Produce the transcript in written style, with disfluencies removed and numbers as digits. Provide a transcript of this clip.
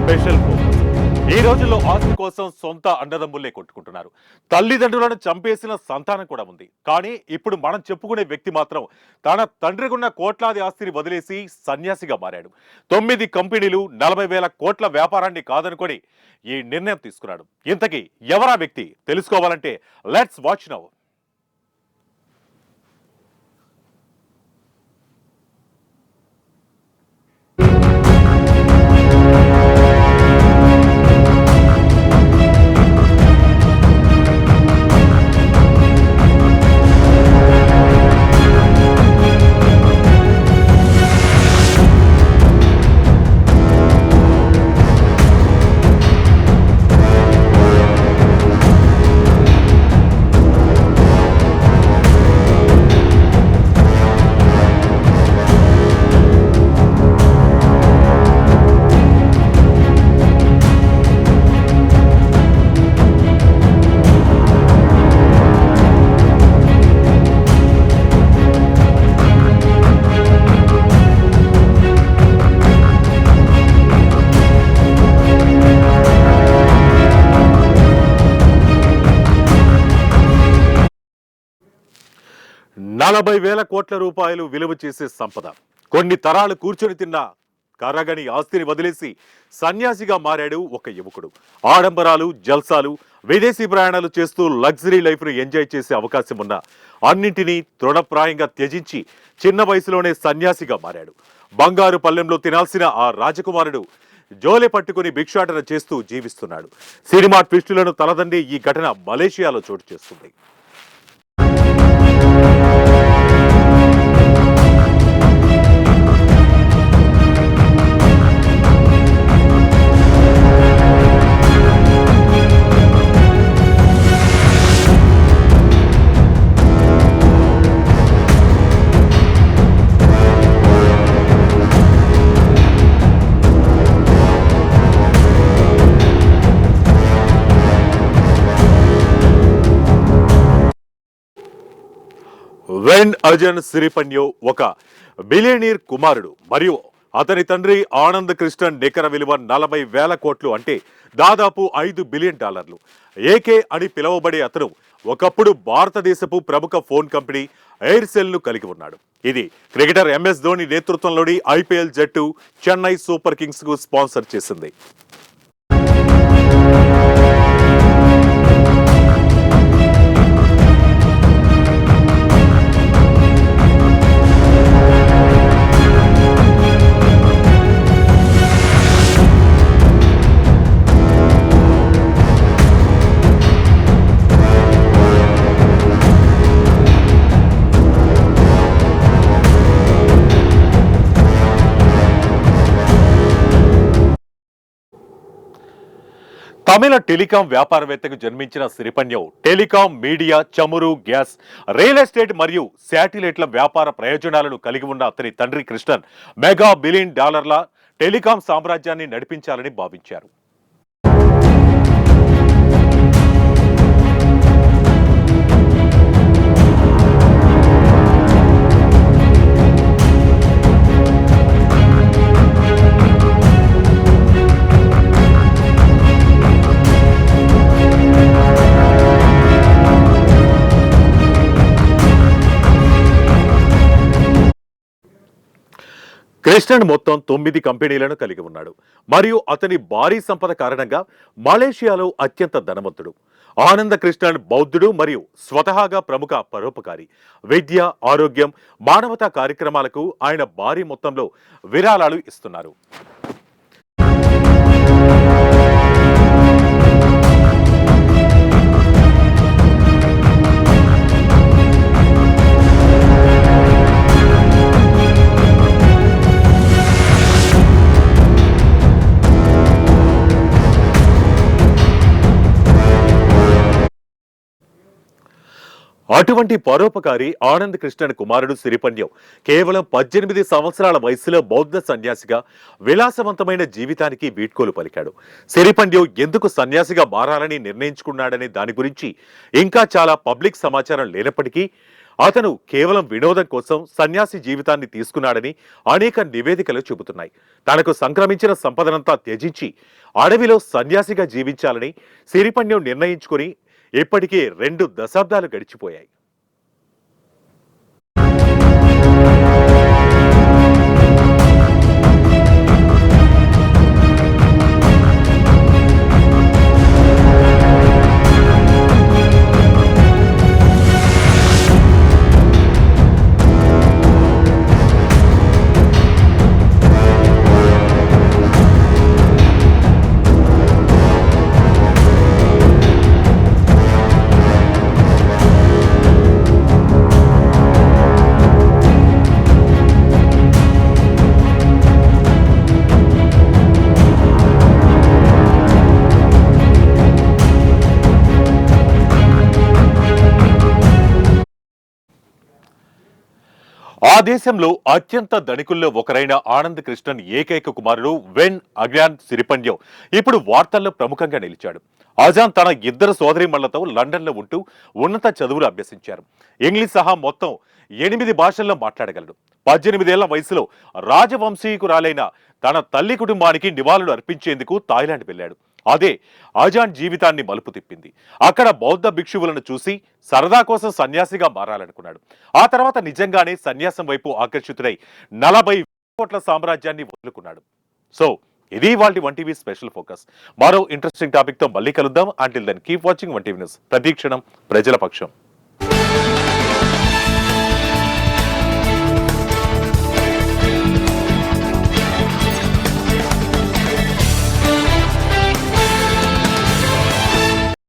Special focus. ఈ రోజుల్లో ఆస్తి కోసం సొంత అన్నదమ్ములే కొట్టుకుంటున్నారు. తల్లిదండ్రులను చంపేసిన సంతానం కూడా ఉంది. కానీ ఇప్పుడు మనం చెప్పుకునే వ్యక్తి మాత్రం తన తండ్రికున్న కోట్లాది ఆస్తిని వదిలేసి సన్యాసిగా మారాడు. 9 కంపెనీలు 40,000 కోట్ల వ్యాపారాన్ని కాదనుకొని ఈ నిర్ణయం తీసుకున్నాడు. ఇంతకీ ఎవరా వ్యక్తి తెలుసుకోవాలంటే లెట్స్ వాచ్ నౌ. 40,000 కోట్ల రూపాయలు విలువ చేసే సంపద. కొన్ని తరాలు కూర్చొని తిన్న కరగని ఆస్తిని వదిలేసి సన్యాసిగా మారాడు ఒక యువకుడు. ఆడంబరాలు, జల్సాలు, విదేశీ ప్రయాణాలు చేస్తూ లగ్జరీ లైఫ్ ను ఎంజాయ్ చేసే అవకాశం ఉన్న అన్నింటినీ తృణప్రాయంగా త్యజించి చిన్న వయసులోనే సన్యాసిగా మారాడు. బంగారు పల్లెంలో తినాల్సిన ఆ రాజకుమారుడు జోలె పట్టుకుని భిక్షాటన చేస్తూ జీవిస్తున్నాడు. సినిమా ట్విస్టులను తలదండే ఈ ఘటన మలేషియాలో చోటు చేస్తుంది. వెన్ అజన్ సిరిపన్యో ఒక బిలియనీర్ కుమారుడు మరియు అతని తండ్రి ఆనంద్ కృష్ణన్ నికర విలువ 40,000 కోట్లు, అంటే దాదాపు $5 బిలియన్. ఏకే అని పిలువబడే అతను ఒకప్పుడు భారతదేశపు ప్రముఖ ఫోన్ కంపెనీ ఎయిర్సెల్ ను కలిగి ఉన్నాడు. ఇది క్రికెటర్ ఎంఎస్ ధోని నేతృత్వంలోని ఐపీఎల్ జట్టు చెన్నై సూపర్ కింగ్స్ కు స్పాన్సర్ చేసింది. తమిళ టెలికాం వ్యాపారవేత్తకు జన్మించిన సిరిపన్యో టెలికాం, మీడియా, చమురు, గ్యాస్, రియల్ ఎస్టేట్ మరియు శాటిలైట్ల వ్యాపార ప్రయోజనాలను కలిగి ఉన్న అతని తండ్రి కృష్ణన్ మెగా $1 బిలియన్ టెలికాం సామ్రాజ్యాన్ని నడిపించాలని భావించారు. కృష్ణన్ మొత్తం 9 కంపెనీలను కలిగి ఉన్నాడు మరియు అతని భారీ సంపద కారణంగా మలేషియాలో అత్యంత ధనవంతుడు. ఆనంద కృష్ణన్ బౌద్ధుడు మరియు స్వతహాగా ప్రముఖ పరోపకారి. విద్య, ఆరోగ్యం, మానవతా కార్యక్రమాలకు ఆయన భారీ మొత్తంలో విరాళాలు ఇస్తున్నారు. అటువంటి పరోపకారి ఆనంద్ కృష్ణన్ కుమారుడు సిరిపన్యో కేవలం 18 సంవత్సరాల వయసులో బౌద్ధ సన్యాసిగా విలాసవంతమైన జీవితానికి వీడ్కోలు పలికాడు. సిరిపన్యో ఎందుకు సన్యాసిగా మారాలని నిర్ణయించుకున్నాడనే దాని గురించి ఇంకా చాలా పబ్లిక్ సమాచారం లేనప్పటికీ అతను కేవలం వినోదం కోసం సన్యాసి జీవితాన్ని తీసుకున్నాడని అనేక నివేదికలు చెబుతున్నాయి. తనకు సంక్రమించిన సంపదనంతా త్యజించి అడవిలో సన్యాసిగా జీవించాలని సిరిపణ్యం నిర్ణయించుకుని ఇప్పటికే 2 దశాబ్దాలు గడిచిపోయాయి. ఆ దేశంలో అత్యంత ధనికుల్లో ఒకరైన ఆనంద్ కృష్ణన్ ఏకైక కుమారుడు వెన్ అగ్యాన్ సిరిపండ్యం ఇప్పుడు వార్తల్లో ప్రముఖంగా నిలిచాడు. అజాన్ తన 2 సోదరీమణులతో లండన్లో ఉంటూ ఉన్నత చదువులు అభ్యసించారు. ఇంగ్లీష్ సహా మొత్తం 8 భాషల్లో మాట్లాడగలడు. 18 ఏళ్ల వయసులో రాజవంశీకురాలైన తన తల్లి కుటుంబానికి నివాళులు అర్పించేందుకు థాయిలాండ్ వెళ్లాడు. అదే అజాన్ జీవితాన్ని మలుపు తిప్పింది. అక్కడ బౌద్ధ భిక్షువులను చూసి సరదా కోసం సన్యాసిగా మారాలనుకున్నాడు. ఆ తర్వాత నిజంగానే సన్యాసం వైపు ఆకర్షితుడై 40 కోట్ల సామ్రాజ్యాన్ని వదులుకున్నాడు. సో ఇది ఇవాల్టి 1TV స్పెషల్ ఫోకస్. మరో ఇంట్రెస్టింగ్ టాపిక్ తో మళ్ళీ కలుద్దాం. Until then keep watching 1TV news. ప్రతి క్షణం ప్రజల పక్షం.